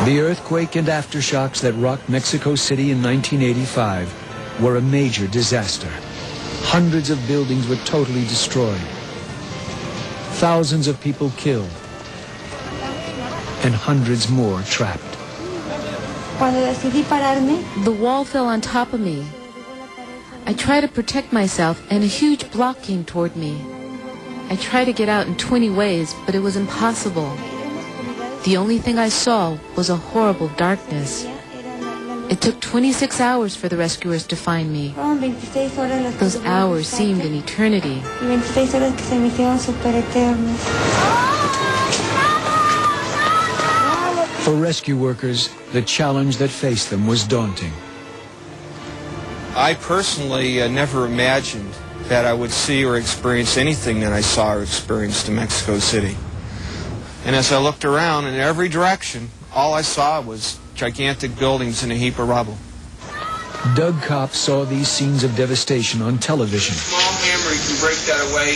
The earthquake and aftershocks that rocked Mexico City in 1985 were a major disaster. Hundreds of buildings were totally destroyed. Thousands of people killed. And hundreds more trapped. The wall fell on top of me. I tried to protect myself, and a huge block came toward me. I tried to get out in 20 ways, but it was impossible. The only thing I saw was a horrible darkness. It took 26 hours for the rescuers to find me. Those hours seemed an eternity. For rescue workers, the challenge that faced them was daunting. I personally never imagined that I would see or experience anything that I saw or experienced in Mexico City. And as I looked around in every direction, all I saw was gigantic buildings in a heap of rubble. Doug Copp saw these scenes of devastation on television. Small hammer, you can break that away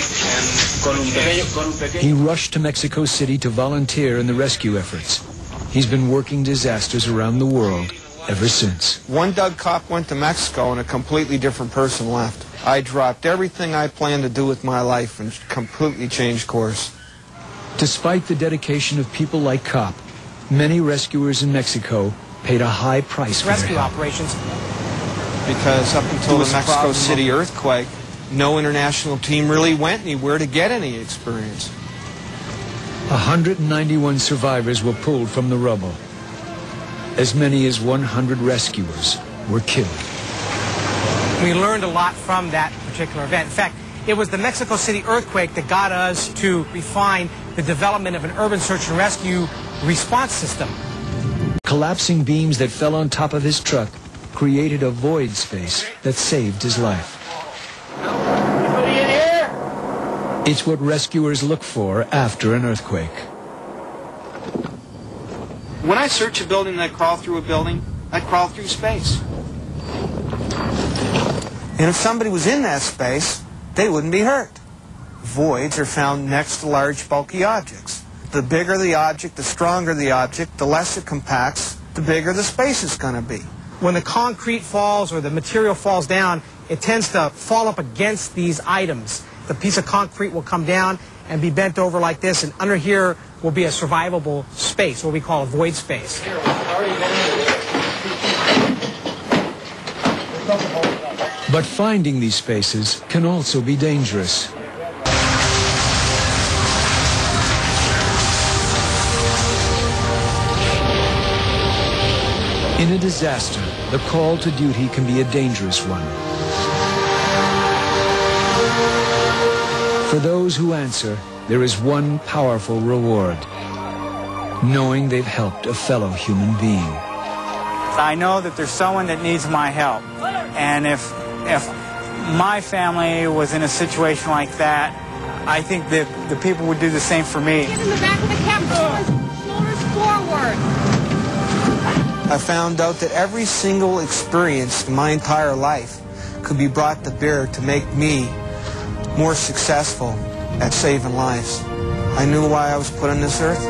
and... He rushed to Mexico City to volunteer in the rescue efforts. He's been working disasters around the world ever since. One Doug Copp went to Mexico and a completely different person left. I dropped everything I planned to do with my life and completely changed course. Despite the dedication of people like Copp, many rescuers in Mexico paid a high price for rescue their help. operations. Because up until the Mexico City earthquake, no international team really went anywhere to get any experience. 191 survivors were pulled from the rubble. As many as 100 rescuers were killed. We learned a lot from that particular event. In fact, it was the Mexico City earthquake that got us to refine the development of an urban search and rescue response system. Collapsing beams that fell on top of his truck created a void space that saved his life. Anybody in here? It's what rescuers look for after an earthquake. When I search a building and I crawl through a building, I crawl through space. And if somebody was in that space, they wouldn't be hurt. Voids are found next to large, bulky objects. The bigger the object, the stronger the object, the less it compacts, the bigger the space is going to be. When the concrete falls or the material falls down, it tends to fall up against these items. The piece of concrete will come down and be bent over like this, and under here will be a survivable space, what we call a void space. But finding these spaces can also be dangerous. In a disaster, the call to duty can be a dangerous one. For those who answer, there is one powerful reward: knowing they've helped a fellow human being. I know that there's someone that needs my help, and if my family was in a situation like that, I think that the people would do the same for me. Get in the back of the cab, shoulders forward. I found out that every single experience in my entire life could be brought to bear to make me more successful at saving lives. I knew why I was put on this earth.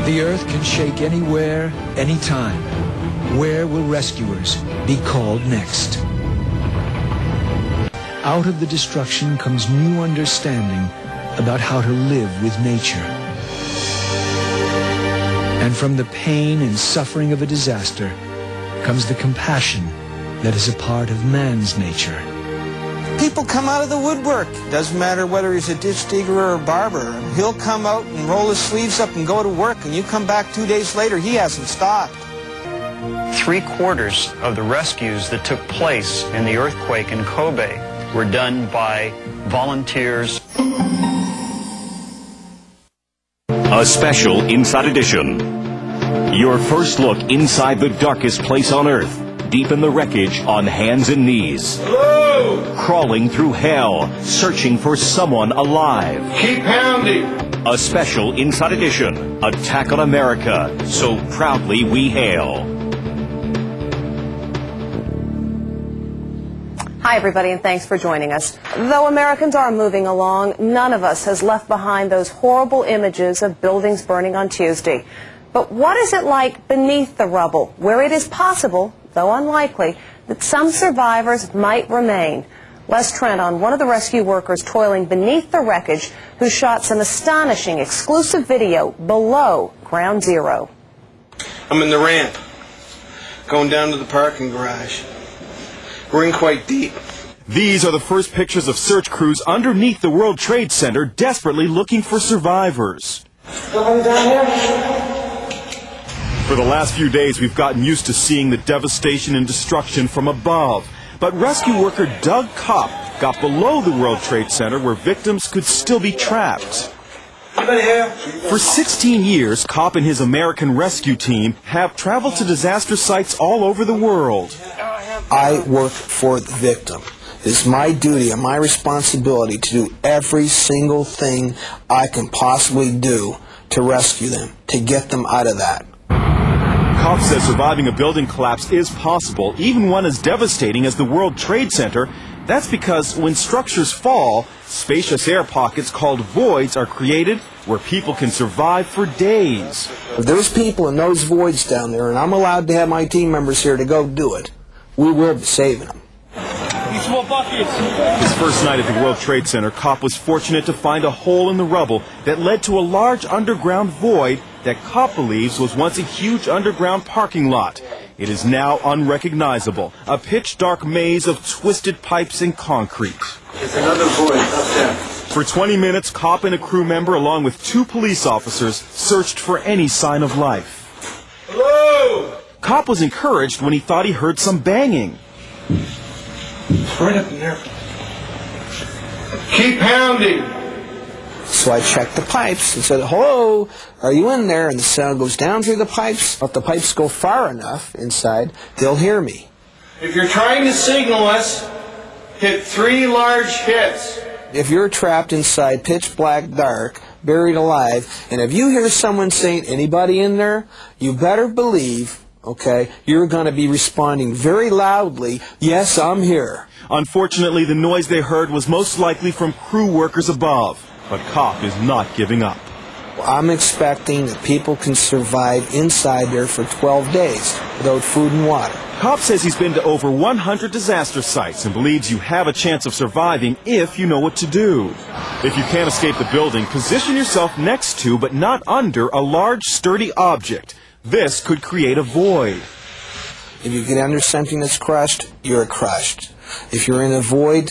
The earth can shake anywhere, anytime. Where will rescuers be called next? Out of the destruction comes new understanding about how to live with nature. And from the pain and suffering of a disaster comes the compassion that is a part of man's nature. People come out of the woodwork. Doesn't matter whether he's a ditch digger or a barber. He'll come out and roll his sleeves up and go to work, and you come back 2 days later, he hasn't stopped. 3/4 of the rescues that took place in the earthquake in Kobe were done by volunteers. A special Inside Edition. Your first look inside the darkest place on Earth, deep in the wreckage on hands and knees. Hello! Crawling through hell, searching for someone alive. Keep pounding! A special Inside Edition, Attack on America, so proudly we hail. Hi, everybody, and thanks for joining us. Though Americans are moving along, none of us has left behind those horrible images of buildings burning on Tuesday. But what is it like beneath the rubble, where it is possible, though unlikely, that some survivors might remain? Les Trent on one of the rescue workers toiling beneath the wreckage who shot some astonishing exclusive video below ground zero. I'm in the ramp, going down to the parking garage. We're in quite deep. These are the first pictures of search crews underneath the World Trade Center desperately looking for survivors. Going down here. For the last few days, we've gotten used to seeing the devastation and destruction from above. But rescue worker Doug Copp got below the World Trade Center where victims could still be trapped. For 16 years, Copp and his American rescue team have traveled to disaster sites all over the world. I work for the victim. It is my duty and my responsibility to do every single thing I can possibly do to rescue them, to get them out of that. Copp says surviving a building collapse is possible, even one as devastating as the World Trade Center. That's because when structures fall, spacious air pockets called voids are created where people can survive for days. If there's people in those voids down there, and I'm allowed to have my team members here to go do it, we will be saving them. His first night at the World Trade Center, Copp was fortunate to find a hole in the rubble that led to a large underground void that Copp believes was once a huge underground parking lot. It is now unrecognizable, a pitch-dark maze of twisted pipes and concrete. There's another void up there. For 20 minutes, Copp and a crew member, along with 2 police officers, searched for any sign of life. Hello! Copp was encouraged when he thought he heard some banging. It's right up in there. Keep pounding. So I checked the pipes and said, hello, are you in there? And the sound goes down through the pipes. If the pipes go far enough inside, they'll hear me. If you're trying to signal us, hit 3 large hits. If you're trapped inside pitch black dark, buried alive, and if you hear someone saying, anybody in there, you better believe, okay, you're going to be responding very loudly, yes, I'm here. Unfortunately, the noise they heard was most likely from crew workers above. But Copp is not giving up. I'm expecting that people can survive inside there for 12 days without food and water. Copp says he's been to over 100 disaster sites and believes you have a chance of surviving if you know what to do. If you can't escape the building, position yourself next to but not under a large, sturdy object. This could create a void. If you get under something that's crushed, you're crushed. If you're in a void,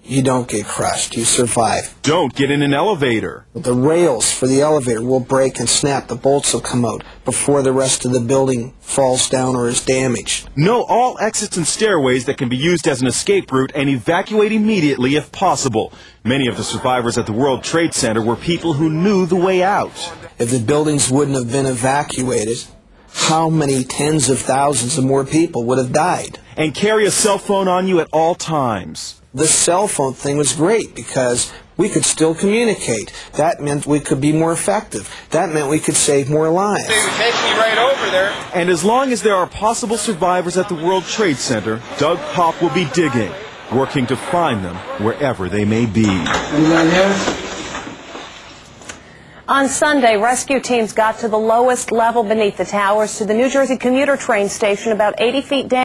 you don't get crushed. You survive. Don't get in an elevator. The rails for the elevator will break and snap. The bolts will come out before the rest of the building falls down or is damaged. Know all exits and stairways that can be used as an escape route and evacuate immediately if possible. Many of the survivors at the World Trade Center were people who knew the way out. If the buildings wouldn't have been evacuated, how many tens of thousands of more people would have died? And carry a cell phone on you at all times. The cell phone thing was great because we could still communicate. That meant we could be more effective. That meant we could save more lives. They would take me right over there. And as long as there are possible survivors at the World Trade Center, Doug Copp will be digging, working to find them wherever they may be. On Sunday, rescue teams got to the lowest level beneath the towers to the New Jersey commuter train station about 80 feet down.